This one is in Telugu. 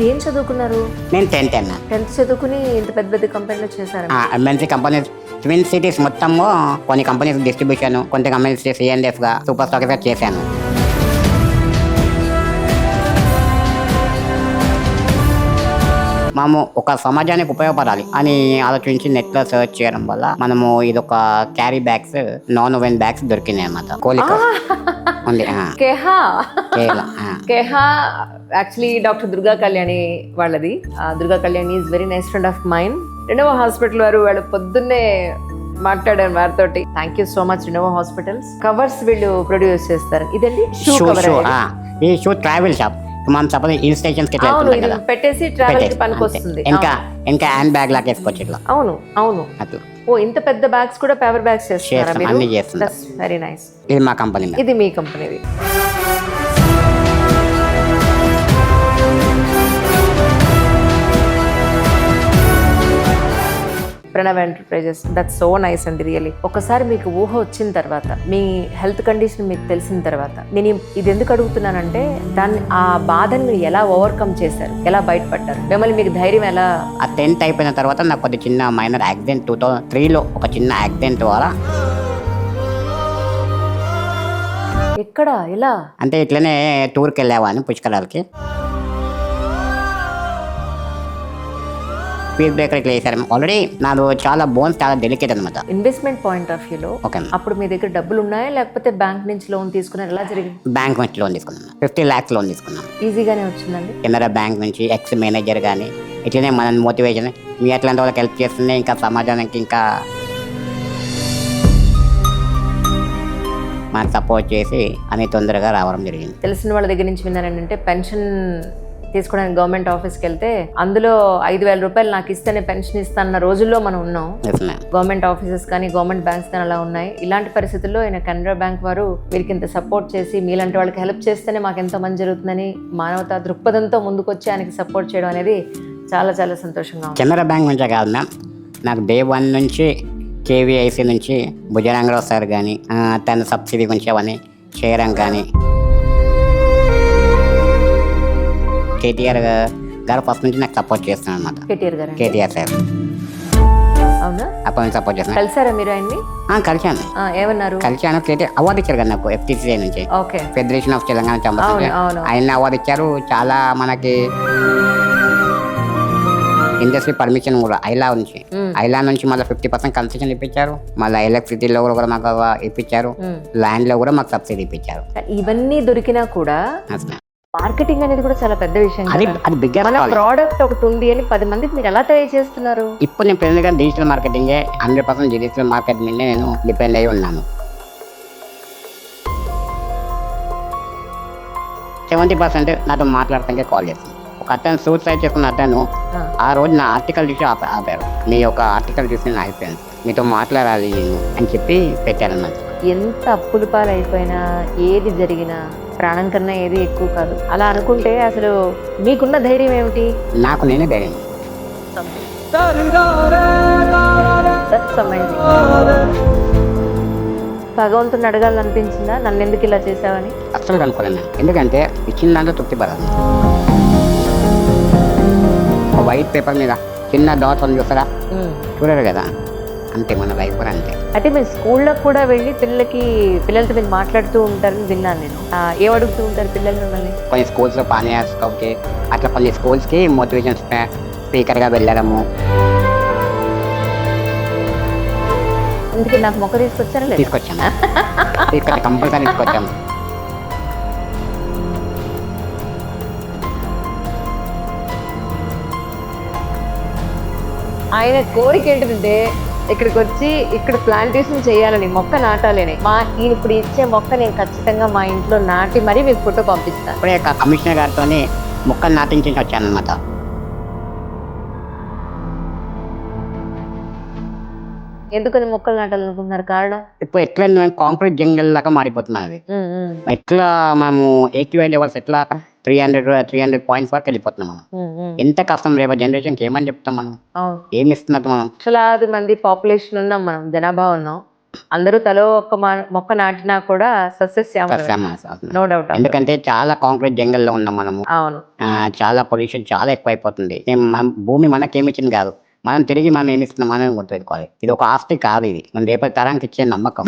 మీరు ఏం చదువుకున్నారు? నేను 10th అన్నా. 10th చదువుకుని ఇంత పెద్ద పెద్ద కంపెనీలో చేశారా? ఎంఎన్సీ కంపెనీస్ ట్విన్ సిటీస్ మొత్తము కొన్ని కంపెనీస్ డిస్ట్రిబ్యూషన్, కొన్ని కంపెనీస్ సిఎన్ఎఫ్ గా సూపర్ స్టాక్ గా చేశాను. మనము ఒక సమాజానికి ఉపయోగపడాలి అని ఆలోచించి నెట్ లో సర్చ్ చేయడం వల్ల మనము ఇదొక carry bags, non woven bags దొరికినాయి అన్నమాట. కోలిక ఉంది. కేహా యాక్చువల్లీ డాక్టర్ దుర్గా కళ్యాణి వాళ్ళది. Durga Kalyani is very nice friend of mind. Renova hospital వారు వాళ్ళు పొద్దున్నే మాట్లాడారు వారితోటి. Thank you so much Renova hospitals. Covers వీళ్ళు ప్రొడ్యూస్ చేస్తారు. ఇదండి షూ కవర్. ఈ షూ ట్రావెల్ షాప్. మనం సపోజ్ హిల్ స్టేషన్స్ కి పెట్టేసి ట్రావెల్ కి పనికొస్తుంది. ఇంకా హ్యాండ్ బ్యాగ్ లాగా వేసుకోవచ్చు ఇట్లా. అవును అట్లా. ఓ ఇంత పెద్ద బ్యాగ్స్ కూడా పేపర్ బ్యాగ్స్ చేస్తారా మీరు? అన్ని చేస్తాం. Very nice. ఇది మా కంపెనీ. ఇది మీ కంపెనీది. Pranav enterprises, that's so nice అండి రియల్లీ. ఒకసారి మీకు ఊహ వచ్చిన తర్వాత, మీ హెల్త్ కండిషన్ మీకు తెలిసిన తర్వాత, నేను ఇది ఎందుకు అడుగుతున్నానంటే ఆ బాధని మీరు ఎలా ఓవర్కమ్ చేశారు, ఎలా బయటపడ్డారు, మిమ్మల్ని మీకు ధైర్యం ఎలా? ఆ 10th అయిపోయిన తర్వాత నాకు కొద్ది చిన్న మైనర్ యాక్సిడెంట్ 2003లో ఒక చిన్న యాక్సిడెంట్ వల్ల. ఎక్కడ ఎలా అంటే ఇట్లనే టూర్కి వెళ్ళేవాడిని పుష్కరాలకి. స్పీడ్ బ్రేకర్ ఇట్లా వేసారు. ఆల్రెడీ నాకు చాలా బోన్స్ చాలా డెలికేట్ అనమాట. ఇన్వెస్ట్మెంట్ పాయింట్ ఆఫ్ వ్యూలో అప్పుడు మీ దగ్గర డబ్బులు ఉన్నాయా, లేకపోతే బ్యాంక్ నుంచి లోన్ తీసుకున్నారు? ఎలా జరిగింది? బ్యాంక్ నుంచి లోన్ తీసుకున్నాను. 50 lakhs లోన్ తీసుకున్నాను. ఈజీగానే వచ్చిందండి. కెనరా బ్యాంక్ నుంచి ఎక్స్ మేనేజర్ కానీ ఇట్లనే మన మోటివేషన్, మీ అట్లాంటి వాళ్ళకి హెల్ప్ చేస్తుంది, ఇంకా సమాజానికి ఇంకా మనకు సపోర్ట్ చేసి అని తొందరగా రావడం జరిగింది. తెలిసిన వాళ్ళ దగ్గర నుంచి విన్నాను ఏంటంటే, పెన్షన్ తీసుకోవడానికి గవర్నమెంట్ ఆఫీస్కి వెళ్తే అందులో 5,000 రూపాయలు నాకు ఇస్తేనే పెన్షన్ ఇస్తాన్న రోజుల్లో మనం ఉన్నాం. గవర్నమెంట్ ఆఫీసెస్ కానీ గవర్నమెంట్ బ్యాంక్స్ కానీ అలా ఉన్నాయి. ఇలాంటి పరిస్థితుల్లో ఆయన కెనరా బ్యాంక్ వారు వీరికి ఇంత సపోర్ట్ చేసి, మీలాంటి వాళ్ళకి హెల్ప్ చేస్తేనే మాకు ఎంతో మంచి జరుగుతుందని మానవతా దృక్పథంతో ముందుకొచ్చి ఆయనకి సపోర్ట్ చేయడం అనేది చాలా చాలా సంతోషంగా ఉంది. కెనరా బ్యాంక్ నుంచే కాదు మ్యామ్, నాకు డే 1 నుంచి కేవీఐసీ నుంచి భుజరంగరావు సార్ కానీ తన సబ్సిడీ గురించి అవన్నీ చేయడం కానీ, కేటీఆర్ గారు ఫస్ట్ నుంచి నాకు సపోర్ట్ చేస్తున్నాను అనమాట. కేటీఆర్ సార్ అవునా? అప్పటి నుంచి సపోర్ట్ చేస్తున్నాను. కలిసారా మీరు ఆయన్ని? కలిశాను. ఏమన్నారు? కలిశాను. కేటీఆర్ అవార్డు ఇచ్చారు కదా నాకు FTCI నుంచి, ఫెడరేషన్ ఆఫ్ తెలంగాణ ఛాంబర్స్. ఆయన అవార్డు ఇచ్చారు. చాలా మనకి ఇండస్ట్రీ పర్మిషన్ కూడా ఐలా నుంచి మళ్ళీ 50% కన్సెషన్ ఇప్పించారు. మళ్ళీ ఎలక్ట్రిసిటీలో కూడా మాకు ఇప్పించారు. ల్యాండ్ లో కూడా మాకు సబ్సిడీ ఇప్పించారు. ఇవన్నీ దొరికినా కూడా మార్కెటింగ్ అనేది కూడా చాలా పెద్ద విషయం. అది బిగ్గర్ ప్రోడక్ట్ ఒకటి ఉంది అని 10 మందికి మీరు ఎలా తెలియజేస్తున్నారు? ఇప్పుడు నేను present digital marketing 100% digital marketing మీద నేను డిపెండ్ అయి ఉన్నాను. 70% నాతో మాట్లాడటానికి కాల్ చేస్తాను. ఒక అతను సూసైడ్ చేసుకున్న అతను ఆ రోజు నా ఆర్టికల్ చూసి ఆపారు. మీ యొక్క ఆర్టికల్ చూసి నా అయిపోయాను, మీతో మాట్లాడాలి నేను అని చెప్పి పెట్టారన్నమాట. ఎంత అప్పుల పాలైపోయినా, ఏది జరిగినా ప్రాణం కన్నా ఏది ఎక్కువ కాదు. అలా అనుకుంటే అసలు మీకున్న ధైర్యం ఏమిటి? నాకు నేనే ధైర్యం. భగవంతుని అడగాలనిపించిందా, నన్ను ఎందుకు ఇలా చేసావని? అసలు అనుకోలేను. ఎందుకంటే ఇచ్చిన దాంట్లో తృప్తి పడాలి. వైట్ పేపర్ మీద చిన్న డాట్స్ అని చూస్తారా, చూడరు కదా, అంతే మన లైఫ్ కూడా అంతే. అంటే మీరు స్కూల్లో కూడా వెళ్ళి పిల్లలతో మీరు మాట్లాడుతూ ఉంటారని విన్నాను నేను. ఏం అడుగుతూ ఉంటారు పిల్లలు మిమ్మల్ని? కొన్ని స్కూల్స్లో పానీయాస్కి అట్లా కొన్ని స్కూల్స్కి మోటివేషన్ స్పీకర్గా వెళ్ళడము. అందుకే నాకు మొక్క తీసుకొచ్చాను. కంపల్సరీ తీసుకొచ్చాము. ఆయన కోరిక ఏంటంటే ఇక్కడికి వచ్చి ఇక్కడ ప్లాంటేషన్ చేయాలని, మొక్క నాటాలని. ఈయన ఇప్పుడు ఇచ్చే మొక్క నేను ఖచ్చితంగా మా ఇంట్లో నాటి మరీ మీకు ఫోటో పంపిస్తాను. ఇప్పుడే కమిషనర్ గారితో మొక్కలు నాటించి వచ్చాను అనమాట. ఎందుకని మొక్కలు నాటాలనుకుంటున్నారు? కారణం ఇప్పుడు ఎట్లా కాంక్రీట్ జంగల్ లాగా మారిపోతున్నది. ఎట్లా మనము AQI లెవెల్స్ ఎట్లా 300 పాయింట్స్ వరకు వెళ్ళిపోతున్నాం. ఎంత కష్టం రేపు జనరేషన్కి ఏమని చెప్తాం మనం? ఏమి ఇస్తున్నట్టు మనం? లక్షలాది మంది పాపులేషన్ ఉన్నాం, మనం జనాభా ఉన్నాం. అందరూ తలో ఒక్క మొక్క నాటినా కూడా సస్యశ్యామలం. No doubt. ఎందుకంటే చాలా కాంక్రీట్ జంగల్లో ఉన్నాం మనము. అవును. చాలా పొల్యూషన్ చాలా ఎక్కువైపోతుంది. భూమి మనకేమిచ్చింది కాదు, మనం తిరిగి మనం ఏమి ఇస్తున్నాం అనేది గుర్తుపెట్టుకోవాలి. ఇది ఒక ఆస్తి కాదు, ఇది మన రేపటి తరానికి ఇచ్చే నమ్మకం.